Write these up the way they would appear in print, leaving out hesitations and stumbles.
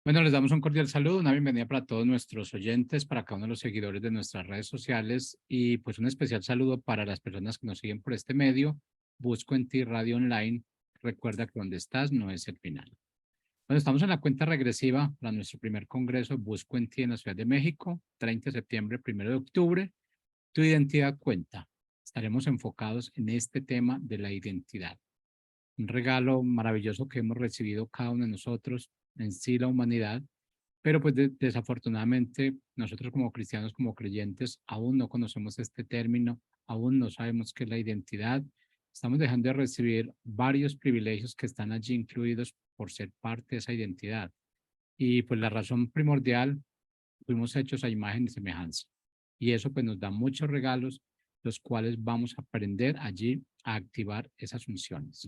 Bueno, les damos un cordial saludo, una bienvenida para todos nuestros oyentes, para cada uno de los seguidores de nuestras redes sociales y pues un especial saludo para las personas que nos siguen por este medio. Busco en ti Radio Online. Recuerda que donde estás no es el final. Bueno, estamos en la cuenta regresiva para nuestro primer congreso Busco en ti en la Ciudad de México, 30 de septiembre, 1 de octubre. Tu identidad cuenta. Estaremos enfocados en este tema de la identidad. Un regalo maravilloso que hemos recibido cada uno de nosotros, en sí la humanidad, pero pues desafortunadamente nosotros como cristianos, como creyentes, aún no conocemos este término, aún no sabemos qué es la identidad. Estamos dejando de recibir varios privilegios que están allí incluidos por ser parte de esa identidad. Y pues la razón primordial, fuimos hechos a imagen y semejanza. Y eso pues nos da muchos regalos, los cuales vamos a aprender allí a activar esas funciones.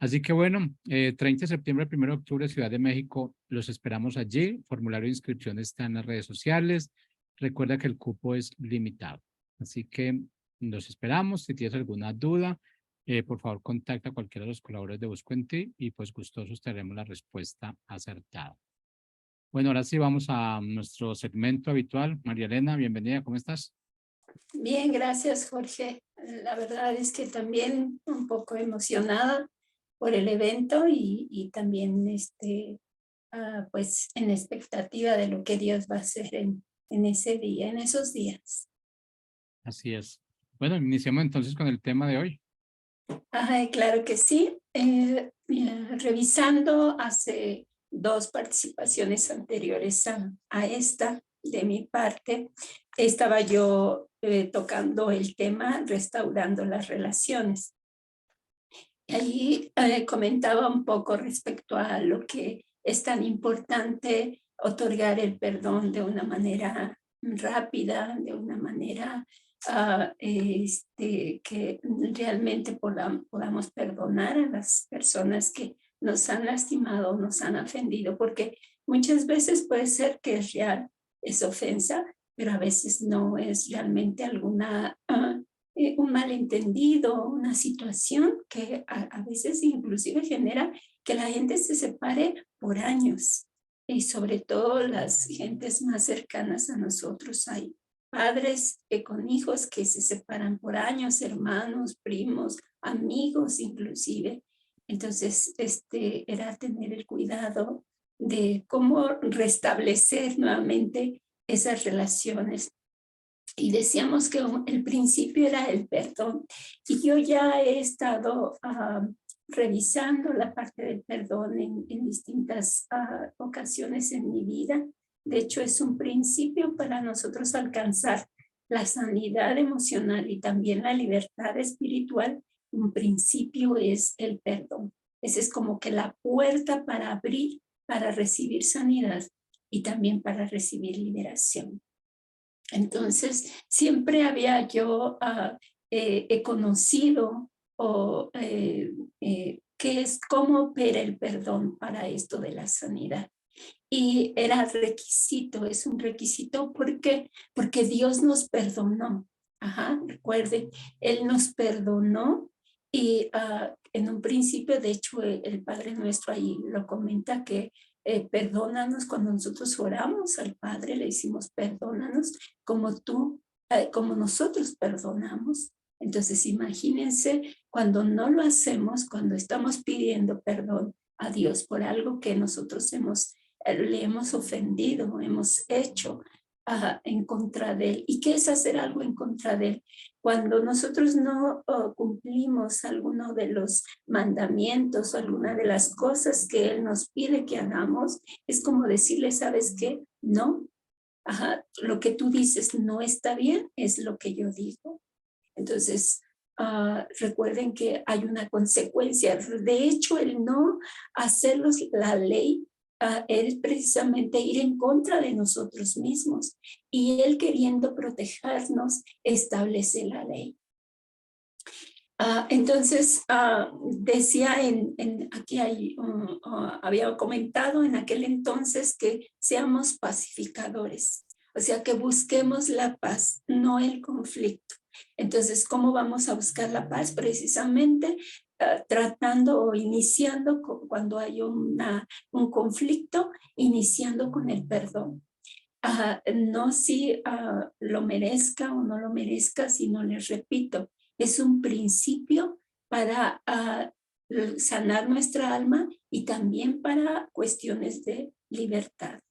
Así que bueno, 30 de septiembre, 1 de octubre, Ciudad de México, los esperamos allí. Formulario de inscripción está en las redes sociales. Recuerda que el cupo es limitado. Así que los esperamos. Si tienes alguna duda, por favor, contacta a cualquiera de los colaboradores de Busco en Ti y pues gustosos te daremos la respuesta acertada. Bueno, ahora sí vamos a nuestro segmento habitual. María Elena, bienvenida, ¿cómo estás? Bien, gracias, Jorge. La verdad es que también un poco emocionada por el evento y también pues en expectativa de lo que Dios va a hacer en ese día, en esos días. Así es. Bueno, iniciamos entonces con el tema de hoy. Ajá, claro que sí. Revisando hace 2 participaciones anteriores a esta, de mi parte, estaba yo tocando el tema restaurando las relaciones. Allí comentaba un poco respecto a lo que es tan importante otorgar el perdón de una manera rápida, de una manera que realmente podamos perdonar a las personas que nos han lastimado, nos han ofendido, porque muchas veces puede ser que es real, es ofensa, pero a veces no es realmente alguna un malentendido, una situación que a veces inclusive genera que la gente se separe por años. Y sobre todo las gentes más cercanas a nosotros. Hay padres con hijos que se separan por años, hermanos, primos, amigos inclusive. Entonces, era tener el cuidado de cómo restablecer nuevamente esas relaciones. Y decíamos que el principio era el perdón. Y yo ya he estado revisando la parte del perdón en distintas ocasiones en mi vida. De hecho, es un principio para nosotros alcanzar la sanidad emocional y también la libertad espiritual. Un principio es el perdón. Esa es como que la puerta para abrir, para recibir sanidad y también para recibir liberación. Entonces, siempre había yo he conocido cómo opera el perdón para esto de la sanidad. Y era requisito, es un requisito porque Dios nos perdonó. Ajá, recuerden, Él nos perdonó y en un principio, de hecho, el Padre Nuestro ahí lo comenta que perdónanos cuando nosotros oramos al Padre, le decimos perdónanos como nosotros perdonamos. Entonces, imagínense cuando no lo hacemos, cuando estamos pidiendo perdón a Dios por algo que nosotros le hemos ofendido, hemos hecho en contra de Él. ¿Y qué es hacer algo en contra de Él? Cuando nosotros no cumplimos alguno de los mandamientos o alguna de las cosas que Él nos pide que hagamos, es como decirle, ¿sabes qué? No, lo que tú dices no está bien, es lo que yo digo. Entonces, recuerden que hay una consecuencia. De hecho, el no hacerlos la ley es precisamente ir en contra de nosotros mismos. Y Él, queriendo protegernos, establece la ley. Entonces, decía aquí había comentado en aquel entonces que seamos pacificadores. O sea, que busquemos la paz, no el conflicto. Entonces, ¿cómo vamos a buscar la paz? Precisamente tratando o iniciando cuando hay un conflicto, iniciando con el perdón. No si lo merezca o no lo merezca, sino les repito, es un principio para sanar nuestra alma y también para cuestiones de libertad.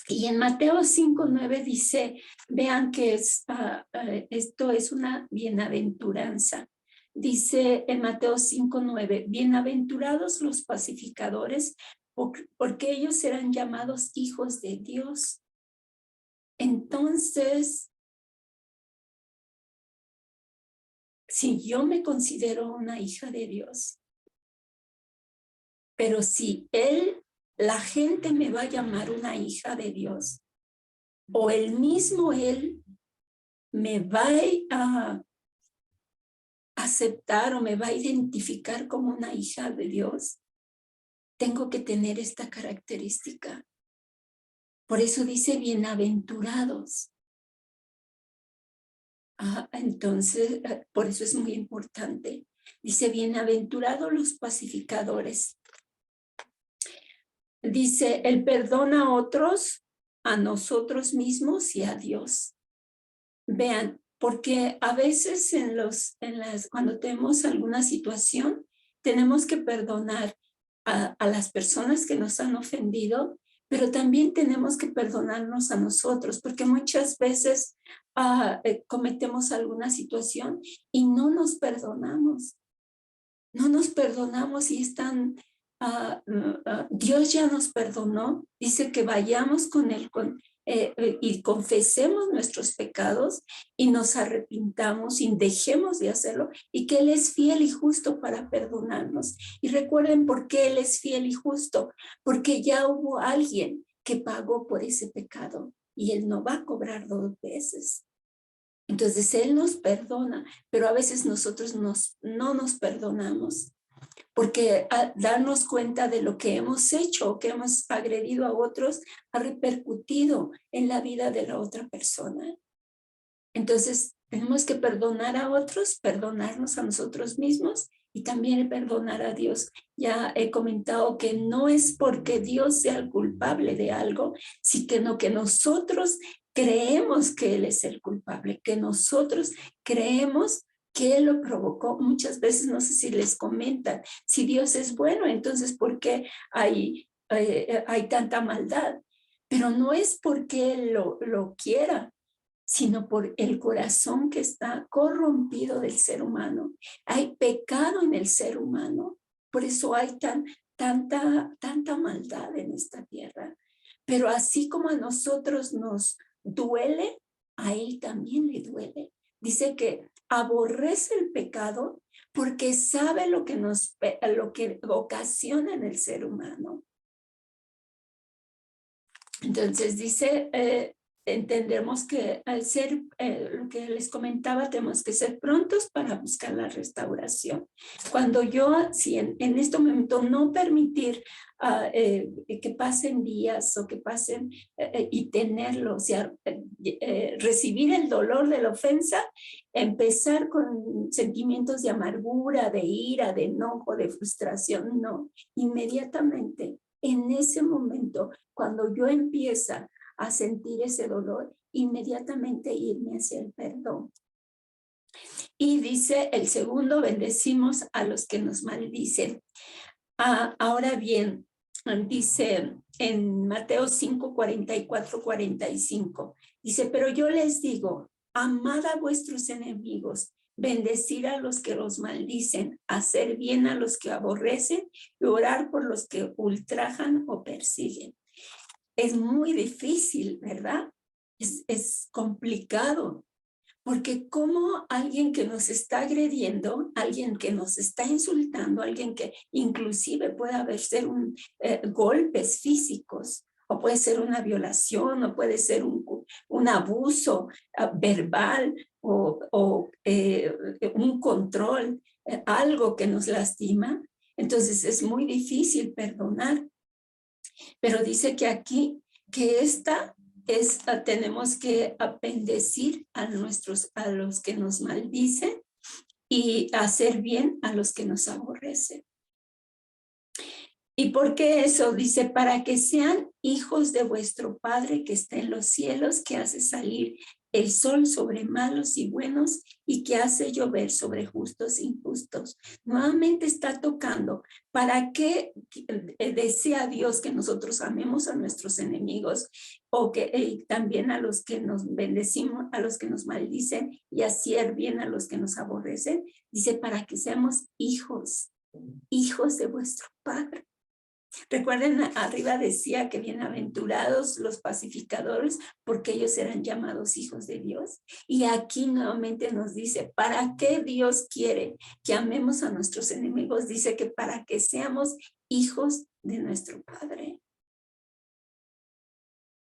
Y en Mateo 5:9 dice, vean que esto es una bienaventuranza. Dice en Mateo 5:9, bienaventurados los pacificadores, porque ellos serán llamados hijos de Dios. Entonces, si yo me considero una hija de Dios, pero si la gente me va a llamar una hija de Dios, o el mismo Él me va a aceptar o me va a identificar como una hija de Dios, tengo que tener esta característica. Por eso dice bienaventurados. Entonces, por eso es muy importante. Dice, bienaventurados los pacificadores. Dice, el perdón a otros, a nosotros mismos y a Dios. Vean, porque a veces cuando tenemos alguna situación, tenemos que perdonar a las personas que nos han ofendido, pero también tenemos que perdonarnos a nosotros, porque muchas veces cometemos alguna situación y no nos perdonamos. No nos perdonamos y Dios ya nos perdonó. Dice que vayamos con Él y confesemos nuestros pecados y nos arrepintamos y dejemos de hacerlo y que Él es fiel y justo para perdonarnos. Y recuerden por qué Él es fiel y justo, porque ya hubo alguien que pagó por ese pecado y Él no va a cobrar 2 veces. Entonces Él nos perdona, pero a veces nosotros no nos perdonamos. Porque darnos cuenta de lo que hemos hecho o que hemos agredido a otros ha repercutido en la vida de la otra persona. Entonces, tenemos que perdonar a otros, perdonarnos a nosotros mismos y también perdonar a Dios. Ya he comentado que no es porque Dios sea el culpable de algo, sino que nosotros creemos que Él es el culpable, que nosotros creemos que Él lo provocó. Muchas veces, no sé si les comentan, si Dios es bueno, entonces ¿por qué hay tanta maldad? Pero no es porque Él lo quiera, sino por el corazón que está corrompido del ser humano. Hay pecado en el ser humano, por eso hay tanta maldad en esta tierra. Pero así como a nosotros nos duele, a Él también le duele. Dice que aborrece el pecado porque sabe lo que ocasiona en el ser humano. Entonces dice, entendemos que al ser, lo que les comentaba, tenemos que ser prontos para buscar la restauración. Cuando si en este momento no permitir que pasen días o que pasen y tenerlo, o sea, recibir el dolor de la ofensa, empezar con sentimientos de amargura, de ira, de enojo, de frustración, no, inmediatamente. En ese momento, cuando yo empieza a sentir ese dolor, inmediatamente irme hacia el perdón. Y dice el segundo, bendecimos a los que nos maldicen. Ahora bien, dice en Mateo 5, 44, 45, dice, pero yo les digo, amad a vuestros enemigos, bendecir a los que los maldicen, hacer bien a los que aborrecen y orar por los que ultrajan o persiguen. Es muy difícil, ¿verdad? Es complicado, porque como alguien que nos está agrediendo, alguien que nos está insultando, alguien que inclusive puede ser golpes físicos, o puede ser una violación, o puede ser un abuso verbal, o un control, algo que nos lastima. Entonces es muy difícil perdonar. Pero dice que aquí, que tenemos que bendecir a los que nos maldicen y hacer bien a los que nos aborrecen. ¿Y por qué eso? Dice, para que sean hijos de vuestro Padre que está en los cielos, que hace salir el sol sobre malos y buenos y que hace llover sobre justos e injustos. Nuevamente está tocando, ¿para qué desea Dios que nosotros amemos a nuestros enemigos o que también a los que nos bendecimos, a los que nos maldicen y hacer bien a los que nos aborrecen? Dice, para que seamos hijos de vuestro Padre. Recuerden, arriba decía que bienaventurados los pacificadores, porque ellos eran llamados hijos de Dios. Y aquí nuevamente nos dice, ¿para qué Dios quiere que amemos a nuestros enemigos? Dice que para que seamos hijos de nuestro Padre.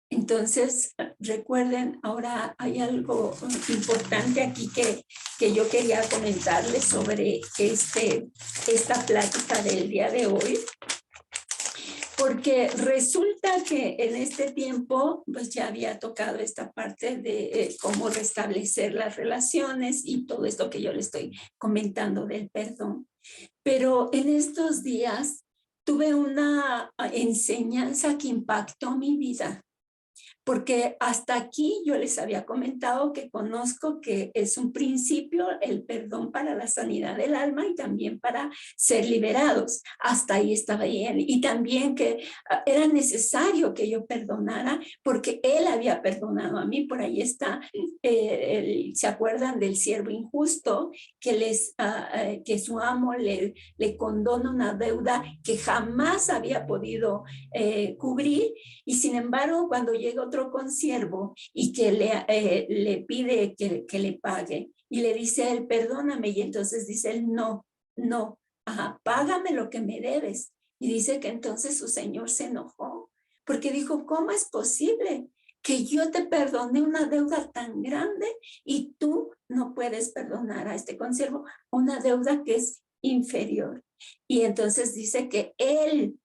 Entonces, recuerden, ahora hay algo importante aquí que yo quería comentarles sobre esta plática del día de hoy. Porque resulta que en este tiempo, pues ya había tocado esta parte de cómo restablecer las relaciones y todo esto que yo le estoy comentando del perdón. Pero en estos días tuve una enseñanza que impactó mi vida. Porque hasta aquí yo les había comentado que conozco que es un principio el perdón para la sanidad del alma y también para ser liberados. Hasta ahí estaba bien. Y también que era necesario que yo perdonara porque Él había perdonado a mí. Por ahí está, ¿se acuerdan del siervo injusto que su amo le condona una deuda que jamás había podido cubrir? Y sin embargo, cuando llega otro consiervo y que le pide que le pague, y le dice a él, perdóname, y entonces dice él, no, págame lo que me debes. Y dice que entonces su señor se enojó, porque dijo, ¿cómo es posible que yo te perdone una deuda tan grande y tú no puedes perdonar a este consiervo una deuda que es inferior? Y entonces dice que él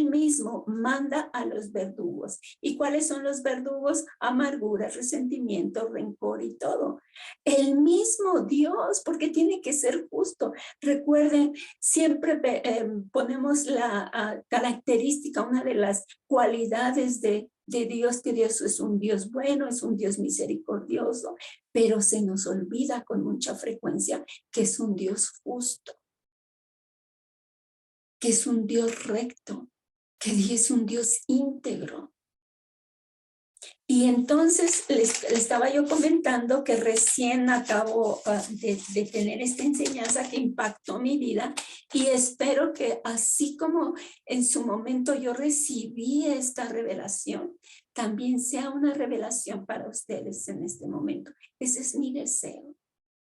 mismo manda a los verdugos. ¿Y cuáles son los verdugos? Amargura, resentimiento, rencor y todo. El mismo Dios, porque tiene que ser justo. Recuerden, siempre ponemos la característica, una de las cualidades de Dios, que Dios es un Dios bueno, es un Dios misericordioso, pero se nos olvida con mucha frecuencia que es un Dios justo, que es un Dios recto, que es un Dios íntegro. Y entonces le estaba yo comentando que recién acabo de tener esta enseñanza que impactó mi vida y espero que así como en su momento yo recibí esta revelación, también sea una revelación para ustedes en este momento. Ese es mi deseo.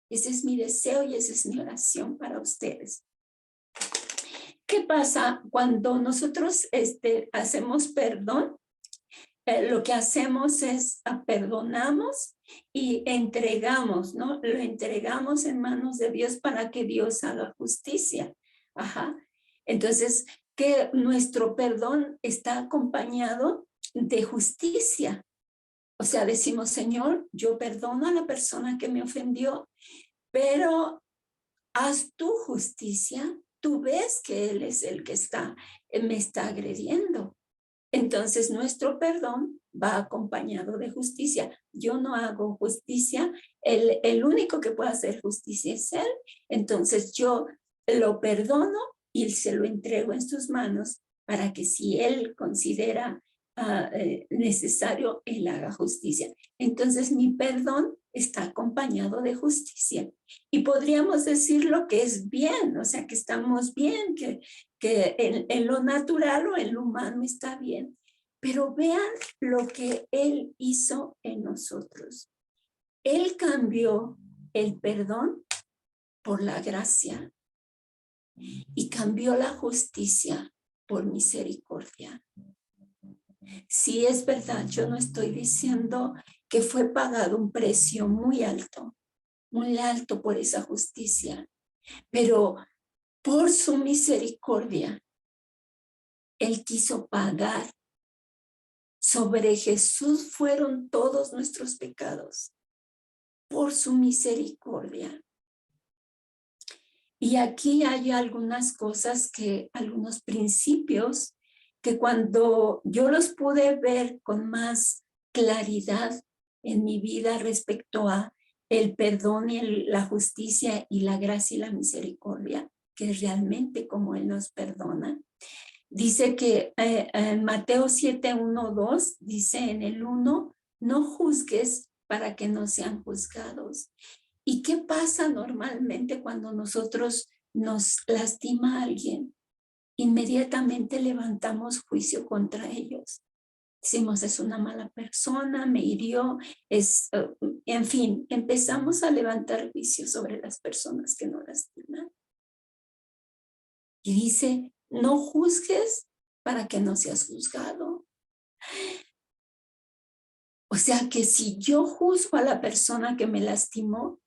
Ese es mi deseo y esa es mi oración para ustedes. ¿Qué pasa cuando nosotros hacemos perdón? Lo que hacemos es perdonamos y entregamos, ¿no? Lo entregamos en manos de Dios para que Dios haga justicia. Ajá. Entonces, que nuestro perdón está acompañado de justicia. O sea, decimos, Señor, yo perdono a la persona que me ofendió, pero haz tu justicia. Tú ves que Él es el que me está agrediendo. Entonces nuestro perdón va acompañado de justicia. Yo no hago justicia, el único que puede hacer justicia es Él. Entonces yo lo perdono y se lo entrego en sus manos para que si Él considera necesario, Él haga justicia. Entonces mi perdón está acompañado de justicia. Y podríamos decir lo que es bien, o sea, que estamos bien, que en lo natural o en lo humano está bien. Pero vean lo que Él hizo en nosotros. Él cambió el perdón por la gracia y cambió la justicia por misericordia. Sí, es verdad, yo no estoy diciendo que fue pagado un precio muy alto por esa justicia, pero por su misericordia, Él quiso pagar. Sobre Jesús fueron todos nuestros pecados, por su misericordia. Y aquí hay algunas cosas algunos principios que cuando yo los pude ver con más claridad en mi vida respecto a el perdón y la justicia y la gracia y la misericordia, que es realmente como Él nos perdona. Dice que en Mateo 7, 1, 2, dice en el 1, no juzgues para que no sean juzgados. ¿Y qué pasa normalmente cuando nosotros nos lastima a alguien? Inmediatamente levantamos juicio contra ellos. Decimos, es una mala persona, me hirió, en fin, empezamos a levantar juicio sobre las personas que nos lastiman. Y dice, no juzgues para que no seas juzgado. O sea que si yo juzgo a la persona que me lastimó,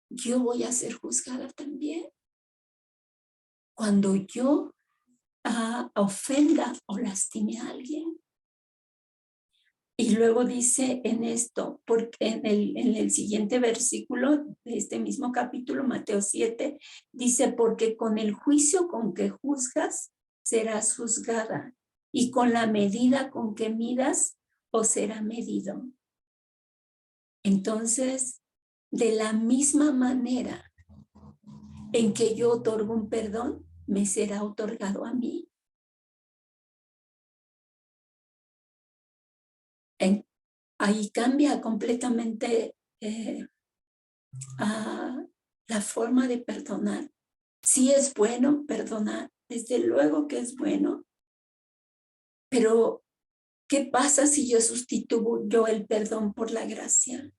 yo voy a ser juzgada también. Cuando yo ofenda o lastime a alguien. Y luego dice en esto, porque en el siguiente versículo de este mismo capítulo, Mateo 7, dice, porque con el juicio con que juzgas, serás juzgada, y con la medida con que midas, os será medido. Entonces, de la misma manera en que yo otorgo un perdón, me será otorgado a mí. Ahí cambia completamente la forma de perdonar. Sí es bueno perdonar, desde luego que es bueno, pero ¿qué pasa si yo sustituyo el perdón por la gracia?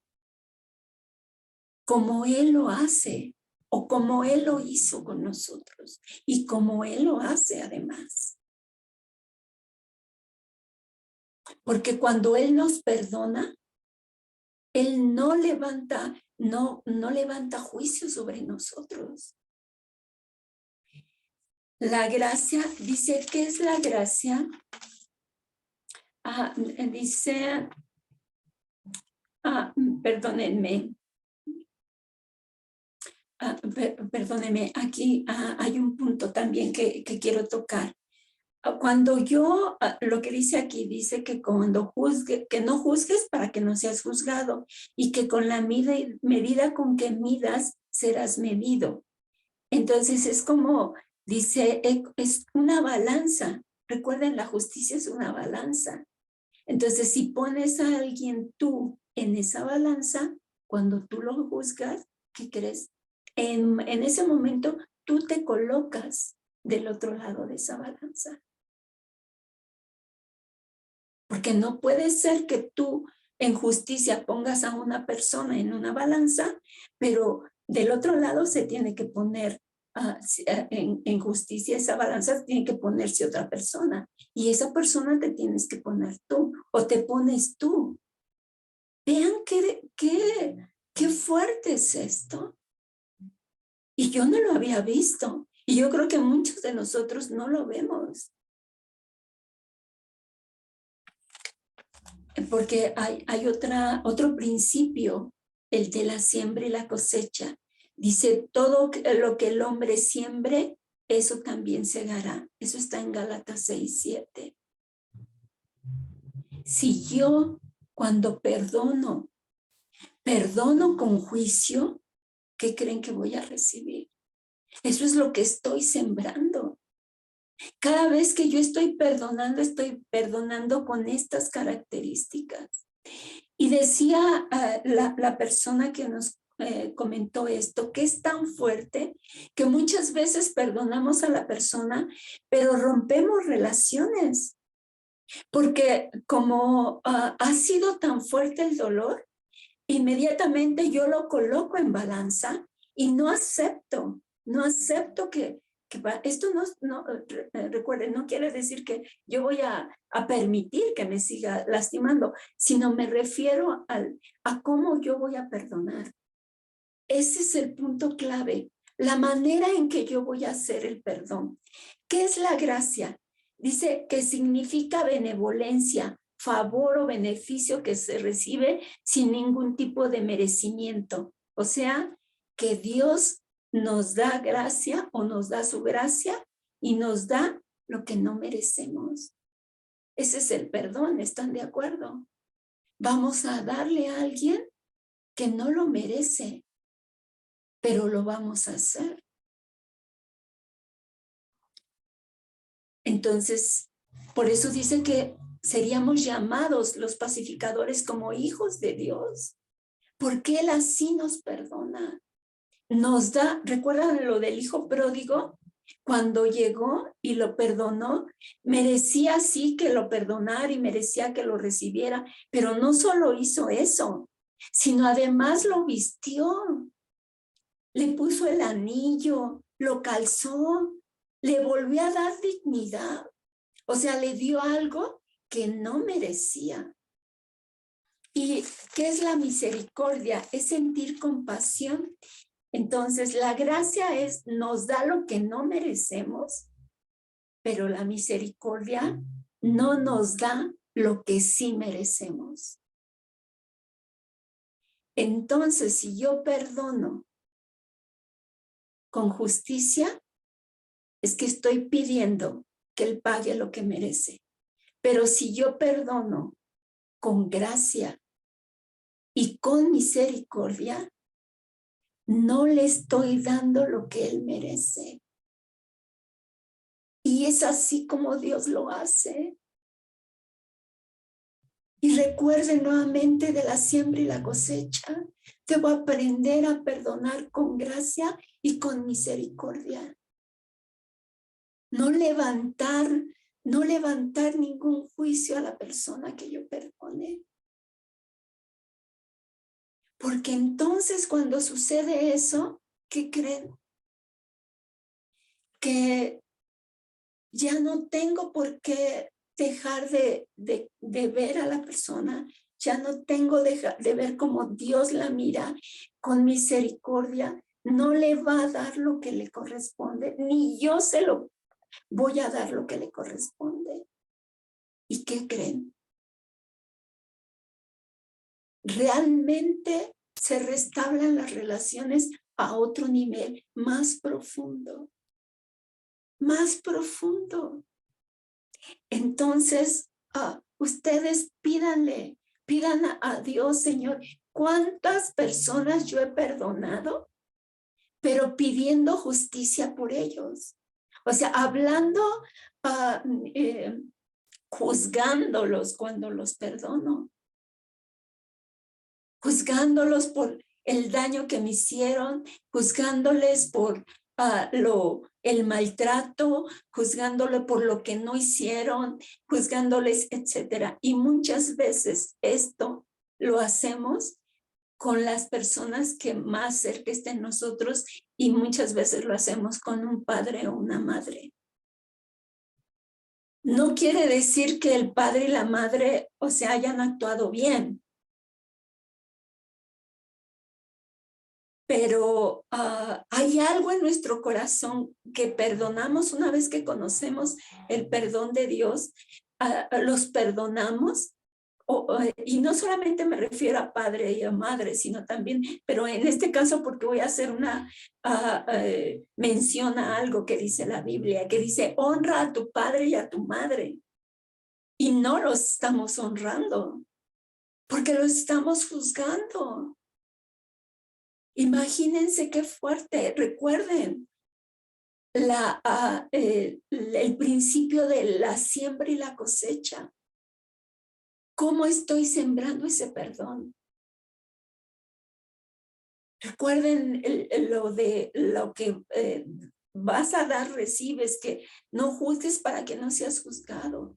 Como Él lo hace, o como Él lo hizo con nosotros, y como Él lo hace además. Porque cuando Él nos perdona, Él no levanta juicio sobre nosotros. La gracia, dice, ¿qué es la gracia? Dice, perdónenme. Perdónenme, aquí hay un punto también que quiero tocar. Cuando yo, lo que dice aquí, dice que cuando que no juzgues para que no seas juzgado, y que con la medida con que midas, serás medido. Entonces es como, dice, es una balanza. Recuerden, la justicia es una balanza. Entonces, si pones a alguien tú en esa balanza, cuando tú lo juzgas, ¿qué crees? En ese momento, tú te colocas del otro lado de esa balanza. Porque no puede ser que tú en justicia pongas a una persona en una balanza, pero del otro lado se tiene que poner en justicia, esa balanza tiene que ponerse otra persona, y esa persona te tienes que poner tú, o te pones tú. Vean qué fuerte es esto. Y yo no lo había visto, y yo creo que muchos de nosotros no lo vemos. Porque hay otro principio, el de la siembra y la cosecha. Dice, todo lo que el hombre siembre, eso también segará. Eso está en Gálatas 6, 7. Si yo, cuando perdono con juicio, ¿qué creen que voy a recibir? Eso es lo que estoy sembrando. Cada vez que yo estoy perdonando con estas características. Y decía la persona que nos comentó esto, que es tan fuerte que muchas veces perdonamos a la persona, pero rompemos relaciones. Porque como ha sido tan fuerte el dolor, inmediatamente yo lo coloco en balanza y no acepto que esto recuerden, no quiere decir que yo voy a permitir que me siga lastimando, sino me refiero a cómo yo voy a perdonar. Ese es el punto clave, la manera en que yo voy a hacer el perdón. ¿Qué es la gracia? Dice que significa benevolencia, favor o beneficio que se recibe sin ningún tipo de merecimiento. O sea, que Dios nos da gracia o nos da su gracia y nos da lo que no merecemos. Ese es el perdón, ¿están de acuerdo? Vamos a darle a alguien que no lo merece, pero lo vamos a hacer. Entonces, por eso dice que seríamos llamados los pacificadores como hijos de Dios, porque Él así nos perdona. Nos da, ¿recuerdan lo del hijo pródigo? Cuando llegó y lo perdonó, merecía sí que lo perdonara y merecía que lo recibiera, pero no solo hizo eso, sino además lo vistió, le puso el anillo, lo calzó, le volvió a dar dignidad. O sea, le dio algo que no merecía. ¿Y qué es la misericordia? Es sentir compasión. Entonces, la gracia nos da lo que no merecemos, pero la misericordia no nos da lo que sí merecemos. Entonces, si yo perdono con justicia, es que estoy pidiendo que Él pague lo que merece. Pero si yo perdono con gracia y con misericordia, no le estoy dando lo que Él merece. Y es así como Dios lo hace. Y recuerden nuevamente de la siembra y la cosecha. Debo aprender a perdonar con gracia y con misericordia. No levantar ningún juicio a la persona que yo perdone. Porque entonces cuando sucede eso, ¿qué creen? Que ya no tengo por qué dejar de ver a la persona, ya no tengo de ver como Dios la mira con misericordia, no le va a dar lo que le corresponde, ni yo se lo voy a dar lo que le corresponde. ¿Y qué creen? Realmente se restablan las relaciones a otro nivel más profundo. Más profundo. Entonces, ustedes pidan a Dios, Señor, ¿cuántas personas yo he perdonado? Pero pidiendo justicia por ellos. O sea, hablando, juzgándolos cuando los perdono. Juzgándolos por el daño que me hicieron, juzgándoles por el maltrato, juzgándole por lo que no hicieron, juzgándoles, etcétera. Y muchas veces esto lo hacemos con las personas que más cerca estén de nosotros y muchas veces lo hacemos con un padre o una madre. No quiere decir que el padre y la madre, o sea, hayan actuado bien. Pero hay algo en nuestro corazón que perdonamos una vez que conocemos el perdón de Dios, los perdonamos, y no solamente me refiero a padre y a madre, sino también, pero en este caso porque voy a hacer una mención a algo que dice la Biblia, que dice, honra a tu padre y a tu madre, y no los estamos honrando, porque los estamos juzgando. Imagínense qué fuerte. Recuerden el principio de la siembra y la cosecha. ¿Cómo estoy sembrando ese perdón? Recuerden lo que vas a dar, recibes, que no juzgues para que no seas juzgado.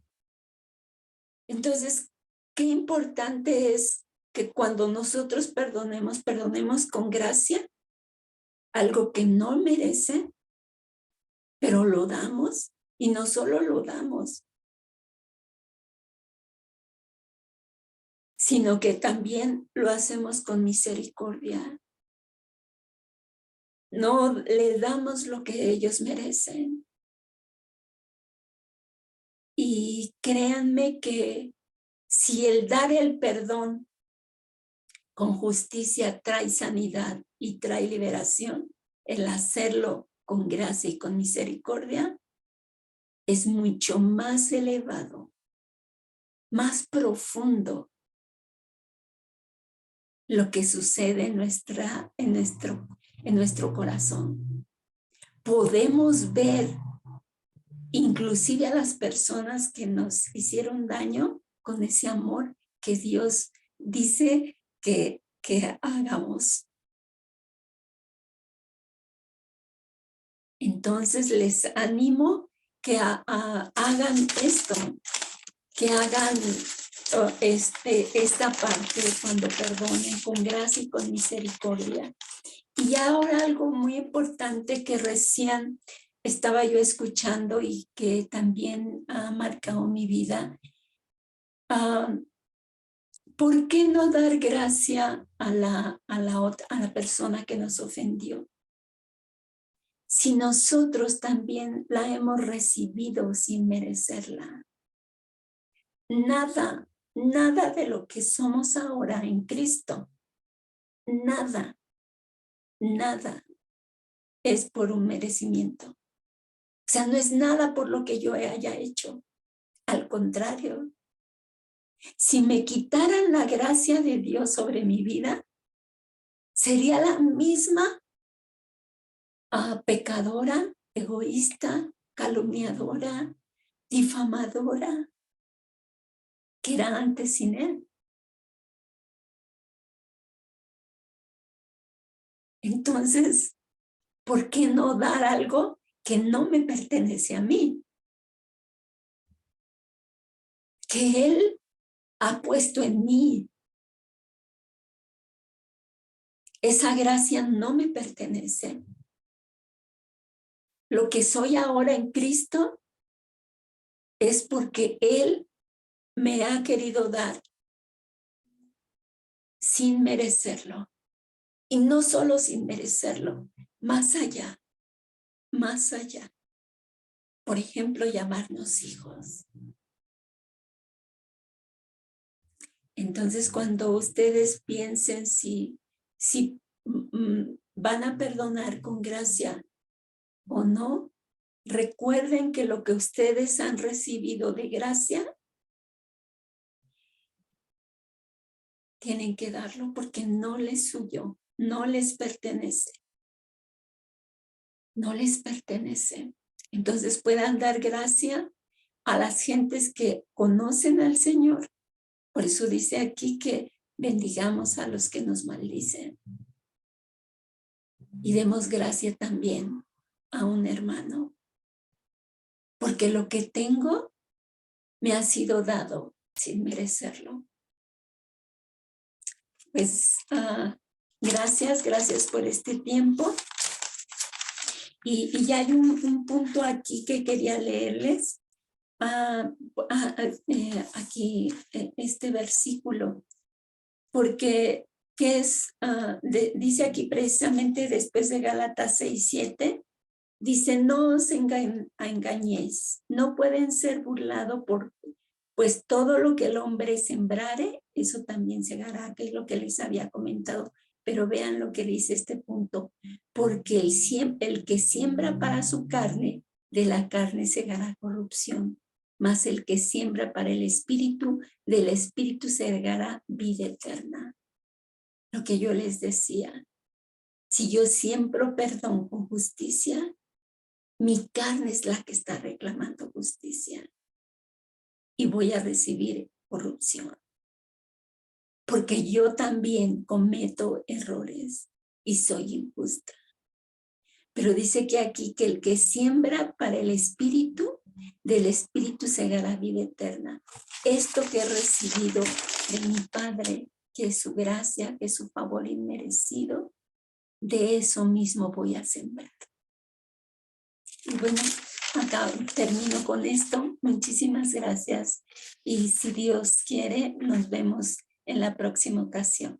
Entonces, qué importante es que cuando nosotros perdonemos con gracia, algo que no merece, pero lo damos, y no solo lo damos, sino que también lo hacemos con misericordia. No le damos lo que ellos merecen. Y créanme que si el dar el perdón con justicia trae sanidad y trae liberación, el hacerlo con gracia y con misericordia, es mucho más elevado, más profundo lo que sucede en nuestro corazón. Podemos ver inclusive a las personas que nos hicieron daño con ese amor que Dios dice que hagamos. Entonces les animo que hagan esto, que hagan esta parte cuando perdonen con gracia y con misericordia. Y ahora algo muy importante que recién estaba yo escuchando y que también ha marcado mi vida. ¿Por qué no dar gracia a la persona que nos ofendió? Si nosotros también la hemos recibido sin merecerla. Nada de lo que somos ahora en Cristo, nada es por un merecimiento. O sea, no es nada por lo que yo haya hecho. Al contrario, si me quitaran la gracia de Dios sobre mi vida, sería la misma pecadora, egoísta, calumniadora, difamadora, que era antes sin Él. Entonces, ¿por qué no dar algo que no me pertenece a mí? Que Él ha puesto en mí. Esa gracia no me pertenece. Lo que soy ahora en Cristo es porque Él me ha querido dar sin merecerlo. Y no solo sin merecerlo, más allá. Por ejemplo, llamarnos hijos. Entonces, cuando ustedes piensen si van a perdonar con gracia o no, recuerden que lo que ustedes han recibido de gracia, tienen que darlo porque no les suyo, no les pertenece. No les pertenece. Entonces puedan dar gracia a las gentes que conocen al Señor. Por eso dice aquí que bendigamos a los que nos maldicen. Y demos gracia también a un hermano. Porque lo que tengo me ha sido dado sin merecerlo. Pues gracias por este tiempo. Y ya hay un punto aquí que quería leerles. Aquí este versículo, porque que es, dice aquí precisamente después de Gálatas 6:7, dice, no os engañéis, no pueden ser burlados pues todo lo que el hombre sembrare, eso también segará, que es lo que les había comentado. Pero vean lo que dice este punto, porque el que siembra para su carne, de la carne segará corrupción, mas el que siembra para el espíritu, del espíritu segará vida eterna. Lo que yo les decía, si yo siembro perdón con justicia, mi carne es la que está reclamando justicia y voy a recibir corrupción. Porque yo también cometo errores y soy injusta. Pero dice que aquí que el que siembra para el espíritu, del espíritu segará vida eterna. Esto que he recibido de mi Padre, que es su gracia, que es su favor inmerecido, de eso mismo voy a sembrar. Y bueno, acá termino con esto. Muchísimas gracias. Y si Dios quiere, nos vemos en la próxima ocasión.